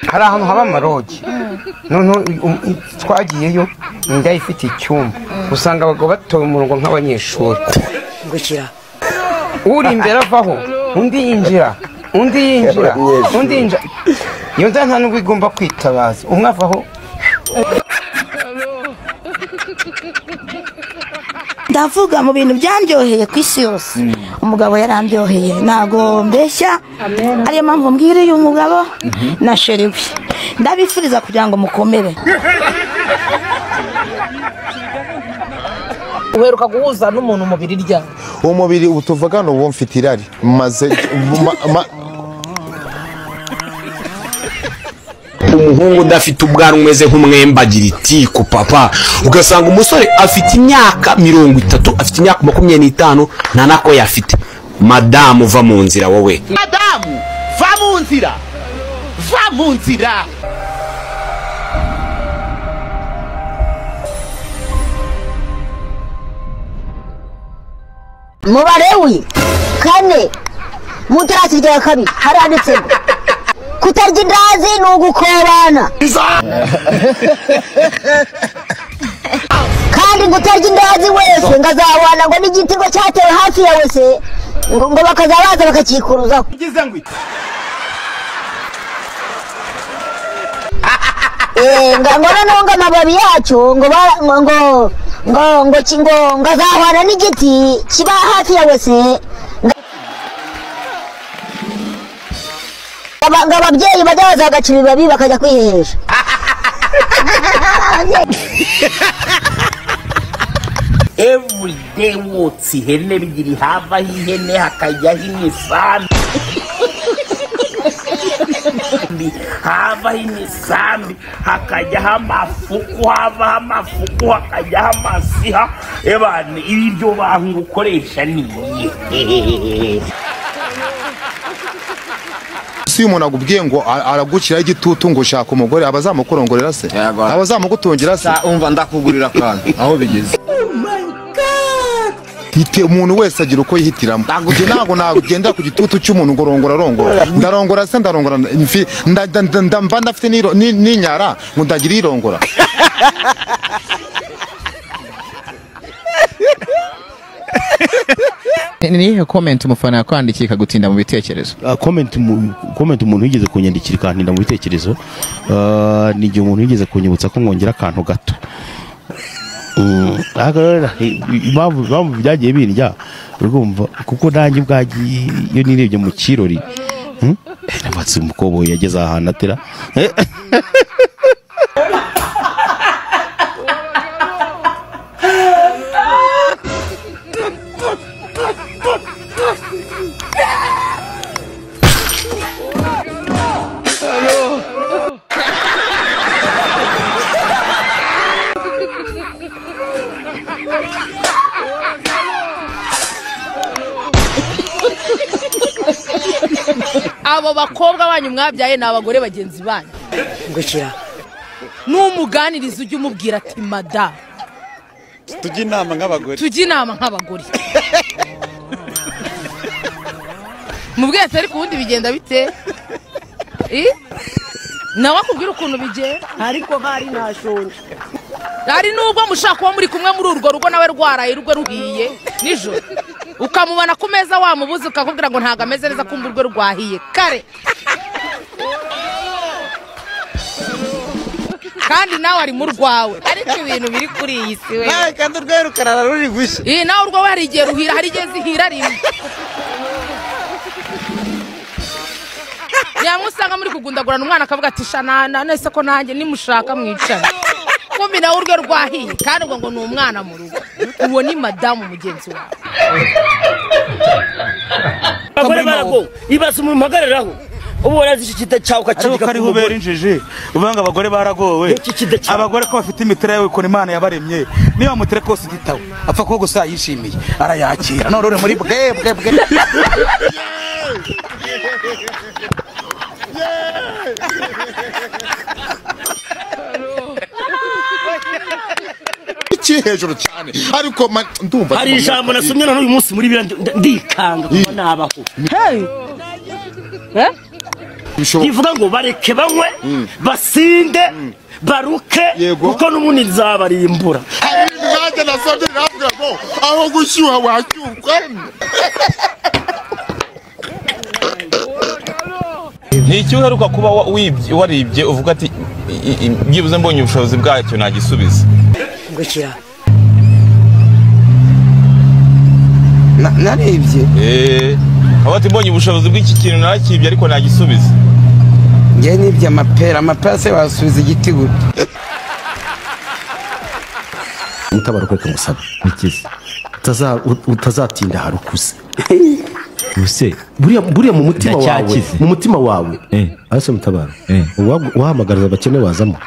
hari ahantu haba amarogi none twagiyeyo ndayifite icyumba usanga abagabo batoye umurongo nk'abanyeshuri ngukira uri imbere avaho undi yinjira iyo nda nta nubwo igomba kwitabaza umwe avaho ndavuga mu bintu byandyoheye ku isi yose umugabo yarandyoheye ntago mbeshya ariyo mpamvu mbwira uyu mugabo na sheri we ndabifuriza kugira ngo mukomere. uheruka guhuza n'umuntu umubiri rya uwo mubiri utuvugana ubu mfite irari maze umuhungu udafite ubwanwa umeze nk'umwembe agira itiku papa ugasanga umusore afite imyaka 30 afite imyaka 25 nta nako yafite. Madamu va mu nzira wowe, madamu va mu nzira Mubarewi kane mutarasi rya kabiri haranditse kutarya indazi n'ugukobana kandi ngutarya indazi wese ngazabana ngo n'igitego cyatewe hafi ya wese ngo bakazabaza bakakikuruzaho ngabona nonga amababi yacyo ngo ngazahwana n'igiti kiba hafi ya wese ababyeyi bajya bazagacira ibibabi bakajya kwihesha. every day wotsi ihene bigira havaho ihene hakajyaho imisambi havaho imisambi hakajyaho amafuku havaho amafuku hakajyaho amasiha ebane ibyo bantu ukoresha niye si umuntu agubwiye ngo aragukira igitutu ngo ushaka umugore abazamukorongorera se abazamugutungira se umva ndakugurira kandi aho bigeze. Hite umuntu wese agira uko yihitiramo ntago nagenda ku gitutu cy'umuntu ngo ndarongora se ndarongora mba ndafite n'inyara ngo ndagira irongora. Nihe comment umufana yakwandikiye kagutinda mu bitekerezo? Comment umuntu yigeze kunyandikira kantinda mu bitekerezo ni gihe umuntu yigeze kunyibutsa ko ngongera akantu gato. Babu byagiye birya urumva kuko nanjye bwagiye iyo nirebye mu kirori nabatse umukobo yageze ahantu atera abo bakobwa banyu mwabyaye n'abagore bagenzi banyu ngukira n'umuganiriza ujye umubwira ati madamu Tujye inama nk'abagore mubwese ariko ubundi bigenda bite nawe akubwira ukuntu bigenda ariko hari nashonje ari nubwo mushaka kuba muri kumwe muri urwo rugo nawe rwaraye rugwe ruhiye nijoro ukamubona ku meza wamubuze ukakubwira ngo ntago ameze neza kumva urwe rwahiye kare kandi nawe ari mu rwawe ariko ibintu biri kuri iyi si we kandi urwaye rukarara ruri gushya nawe urwawe hari igihe ruhira hari igihe zihira rimwe yamusanga muri kugundagurana umwana akavuga ati shana nese ko nanjye nimushaka mwicana kumbi nawe urwe rwahiye kandi ngo ni umwana mu rugo uwo ni madamu mugenzi wawe abagore barago ibase mu mpagareraho ubu warazishikita cyawe ukacika kari hubera injiji ubanga abagore baragowe abagore ko bafite imitera yawe ko Imana yabaremye niba mutere kose igitawe apfa ko gusa yishimiye arayakira none uri muri bwe hejuru cyane ariko ndumva hari ijambo nasomye none uyu munsi muri ndikanga kuko nabaho bivuga ngo bareke banywe basinde baruke kuko n'ubundi nzabarimbura nanjye nasabye navuga ngo aho gushyuha wacyuka ni iki uheruka kuba waribye uvuga ati byibuze mbonye ubushobozi bwacyo nagisubiza ngukira naribye aho ati mbonye ubushobozi bw'iki kintu narakibye ariko nagisubiza ngiye nibye amapera se wasubiza igiti gute mutabaruka reka ngusaba nikize utazatinda harukuze use buriya mu mutima wawe ase mutabara wahamagara abakene wazamo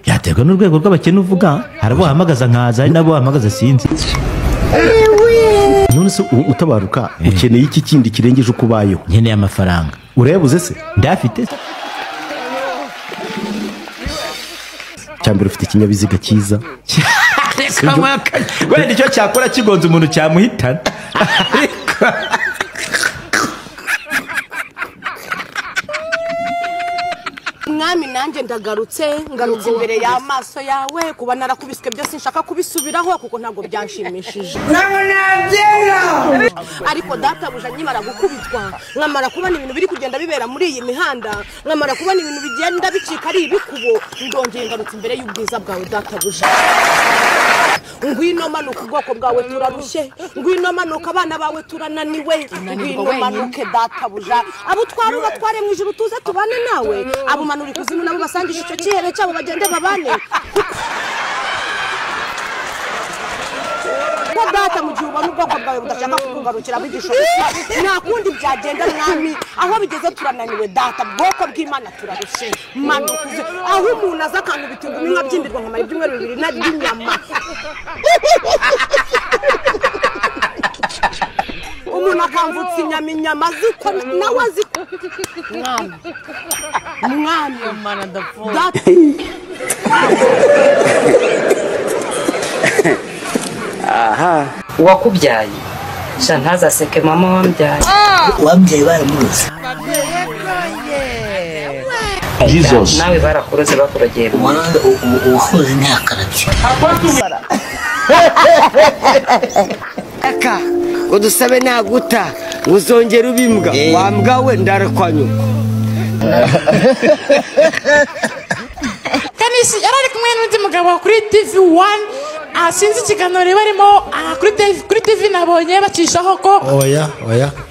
yaterwa n'urwego rw'abakene uvuga harabo wahamagaza nkaza ari nabo wahamagaza sinzi none se utabaruka ukeneye iki kindi kirengeje uko ubayeho nkeneye amafaranga urayabuze se ndafite cyambere ufite ikinyabiziga cyiza wenda icyo cyakora kigonze umuntu cyamuhitana mwami nanjye ndagarutse ngarutse imbere y'amaso yawe kuba narakubiswe byose nshaka kubisubiraho kuko ntabwo byanshimishije ariko databuja nkimara gukubitwa nkamara kubona ibintu biri kugenda bibera muri iyi mihanda nkamara kubona ibintu bigenda bicika ari ibikubo ndongeye ngarutse imbere y'ubwiza bwawe databuja ngwino manuka ubwoko bwawe turarushye ngwino manuka abana bawe turananiwe ngwino manuke databuja abo utwara ubatware mu ijuru tuze tubane nawe abo manura ikuzimu nabo basangisha icyo kihere cyabo bagende babane ko data mu gihe ubona ubwoko bwawe budashaka kukugarukira bigisha nta kundi byagenda mwami aho bigeze turananiwe data bwoko bw'Imana turarushye manukuze aho umuntu aza akangubita ingumi nkabyimbirwa nkamara ibyumweru 2 narya inyama umuntu akamvutsa inyama ziko nawe aziko mwami mana data aha wakubyaye sha ntazaseke mama wambyaye wambyaye baramuroze Jesus nawe barakuroze bakurogeye uwakoze ntakarabye aka ngo dusabe naguta uzongera ubimbwa wambwa we ndarakwanyu Kanisi yarari kumwe n'undi mugabo kuri TV1 sinzi ikiganiro barimo kuri TV nabonye bacishaho ko oya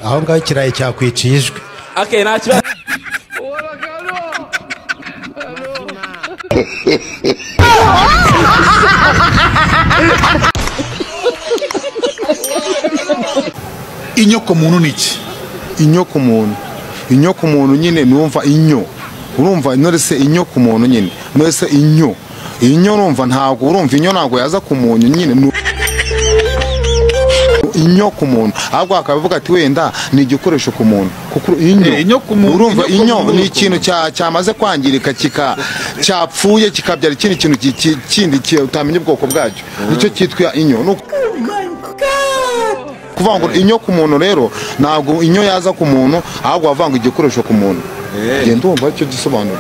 aho ngaho ikirayi cyakwiciye ijwi okay nta kibazo inyoko muntu niki inyoko muntu nyine numva inyo urumva none inyoko muntu nyine none inyo numva ntago urumva inyo ntago yaza ku muntu nyine inyo ku muntu ahubwo akavuga ati wenda ni igikoresho ku muntu kuko inyo urumva inyo ni ikintu cyamaze kwangirika cyapfuye kikabyara ikindi kintu kindi utamenye ubwoko bwacyo nicyo cyitwa inyo kuvuga ngo inyo ku muntu rero ntabwo inyo yaza ku muntu ahubwo wavanga igikoresho ku muntu genda wumva icyo gisobanura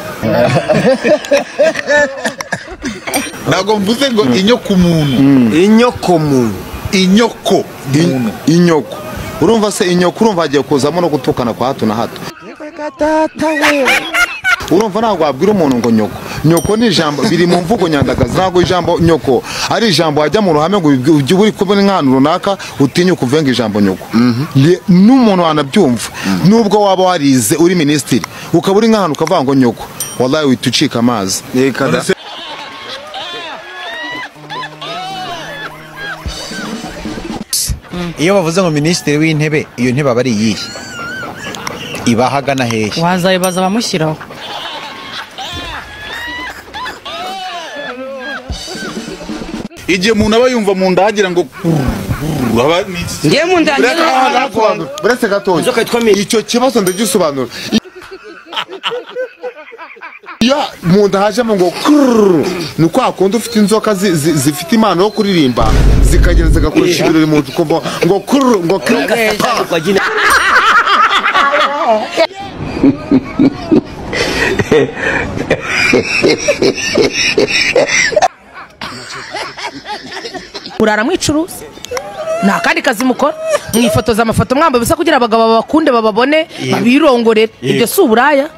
ntabwo mvuze ngo inyo ku muntu inyoko urumva se inyoko urumva hagiye kuzamo no gutukana kwa hato na hato urumva ntabwo wabwira umuntu ngo nyoko ni ijambo biri mu mvugo nyandagazi ntabwo ijambo nyoko ari ijambo wajya mu ruhame ngo ujye uri kubona nk'ahantu runaka utinyuka uvenga ijambo nyoko n'umuntu wanabyumva nubwo waba warize uri minisitiri ukaba uri nk'ahantu ukavuga ngo nyoko wallahi uhita ucika amazi iyo bavuze ngo minisitiri w'intebe iyo ntebe aba ari iyihe ibahagana hehe wazayibaza abamushyiraho igihe umuntu aba yumva mu nda hagira ngo ngiye mu nda buretse gatoya icyo kibazo ndagisobanura ya mu nda hajemo ngo ni kwa kundi ufite inzoka zifite impano yo kuririmba zikagenda zigakoresha ibirori mu nzu ngo urara mwicuruza nta kandi kazi mukora mwifotoza amafoto mwambaye bisa kugira abagabo babakunde bababone babirongorere ibyo si uburaya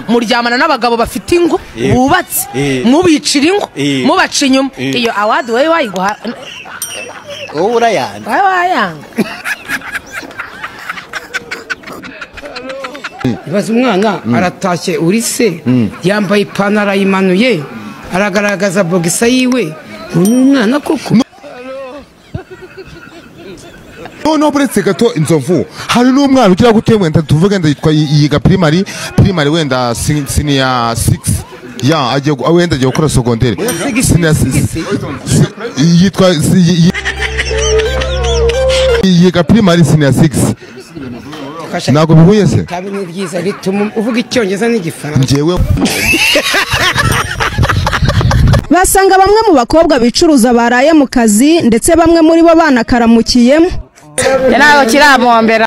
muryamana n'abagabo bafite ingo bubatse mubicira ingo mubaca inyuma iyo awadi wowe wayiguha wowe urayanga wayanga ibaze umwana aratashye uri se yambaye ipantaro ayimanuye aragaragaza bogisa yiwe umwana koko no buretse gato inzovu hari n'umwana ugira gute wenda tuvuge nda yitwa yiga primary wenda senior 6 ya agiye wenda agiye gukora secondaire senior 6 yitwa yiga primary senior 6 ntabwo bihuye se ni byiza bituma uvuga icyongereza n'igifaransa njyewe basanga bamwe mu bakobwa bicuruza baraye mu kazi ndetse bamwe muri bo banakaramukiyemo ntabwo kiramuhombera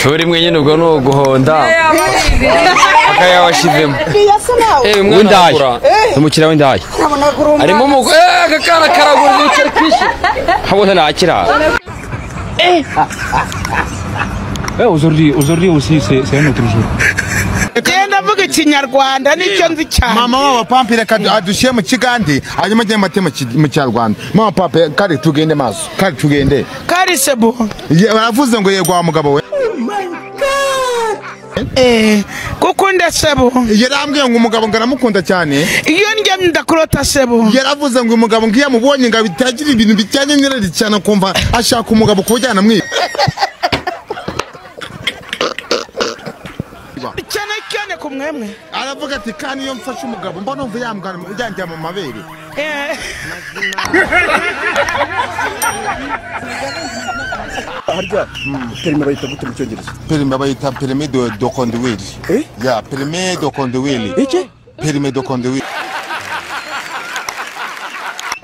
turi mwenyine ubwo ni uguhonda akayawashizemo w'indaya umukiriya w'indaya harimo umugore akakana karagura n'icyo kwishyura habona nakira aujourd'hui aussi c'est un autre jour. Genda vuga ikinyarwanda nicyo nzi cyane. Mama wa pampi reka adushiye mu kigande hanyuma ajye matema mu cyarwanda. Mama papa kare tugende maso. Kare tugende. Kare sebo. Baravuze ngo yego wa mugabo we. Oh my god. Kuko ndasebo. Yarambwiye ngo umugabo ngaramukunda cyane. Iyo njye ndakurota sebo. Yaravuze ngo umugabo ngiye mubonye ngo bitagira ibintu bijyanye n'irari cyane kumva ashaka umugabo kubujyana mwi. cyane kumwemwe aravuga ati kandi iyo mfashe umugabo mbona umva yambwana ujyanjya mu mabere harya perime bayita gute mu cyongereza perime bayita perime de conduire ya perime de conduire iki perime de conduire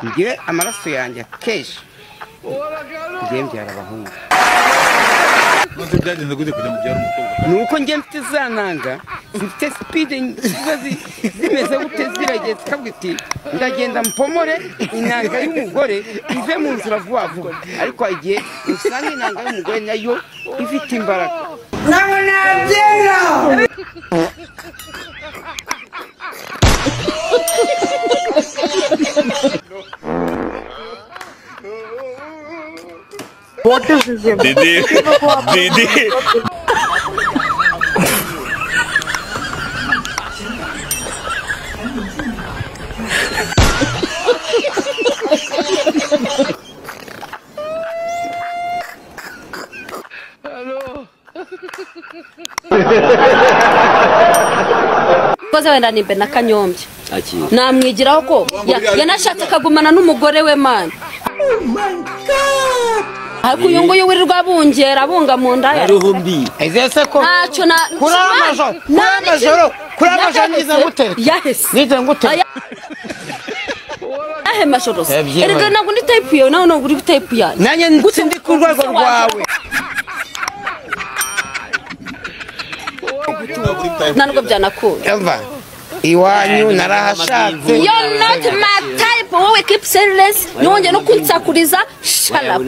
ngiye amaraso yanjye keshi ngiye mbyara abahungu byagenze gute kujya mu byaro umukobwa nuko ngiye mfite zananga mfite speed zimeze gute zirageze kabwiti ndagenda mpomore inanga y'umugore ive mu nzira vuba vuba ariko igihe usanga inanga y'umugore nayo ifite imbaraga nabona byera What is this? Didi. koze wenda nimbe na kanyombye namwigiraho ko yanashatse akagumana n'umugore we man ariko uyu nguyu wirirwa bungera bunga mu nda ya ruhumbi ezese ko ntacyo na kuri amajoro nize ngute yahese nize ngute ahe majoro erega ntabwo ndi type yawe nawe ntabwo uri type yawe nanjye ndi ku rwego rwawe ntabwo byanakunda umva iwanyu narahashatse you're not my type wowe keep silence nongeye no kunsakuriza shut up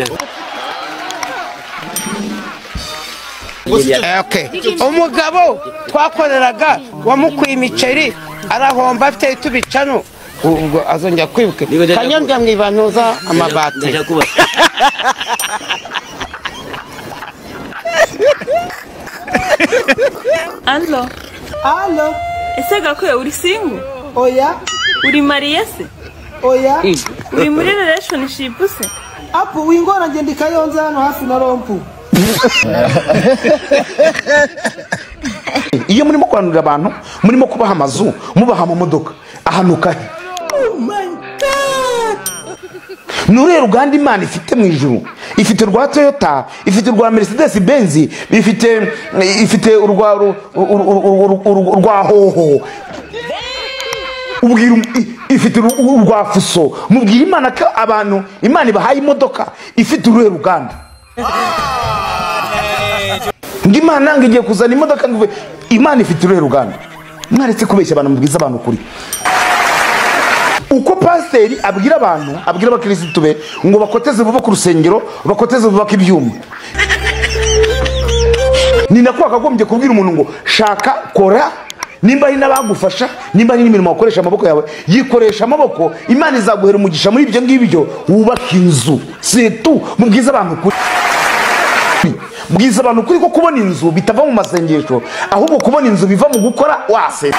okay umugabo twakoreraga wamukuye imiceri arahomba afite tubicano ubwo azongera kwibuke kanyombya mwibanuza amabati Allo. Allo. Ese gakwe uri single? Oya. Uri mariye se? Oya. Uri muri relationship se? Apo wingora ngende Kayonza hano hafi na Rompu. Iyo murimo kwanurira abantu murimo kubaha amazu mubaha mu modoka ahanuka he Oh my god. Nurero Uganda Imana ifite mu ijuru ifite rwa Toyota ifite rwa Mercedes Benz ifite urwa hoho ubwira ifite urwa fuso mubwira Imana ko abantu Imana ibahaye imodoka ifite urwego Uganda ngo imana ngo igiye kuzana imodoka ngo imana ifite uruhe ruganda mwaretse kubeshya abantu mubwiza abantu kuri uko pasiteri abwira abantu abwira abakirisitu be ngo bakoteze vuba ku rusengero bakoteze vuba ko ibyuma ni nako akagombye kubwira umuntu ngo shaka kora nimba ari n'abagufasha nimba ari n'imirimo wakoresha amaboko yawe yikoresha amaboko imana izaguhera umugisha muri ibyo ngibyo wubaka inzu setu mubwiza abantu kuri bwiza abantu kuri ko kubona inzu bitava mu masengesho ahubwo kubona inzu biva mu gukora wase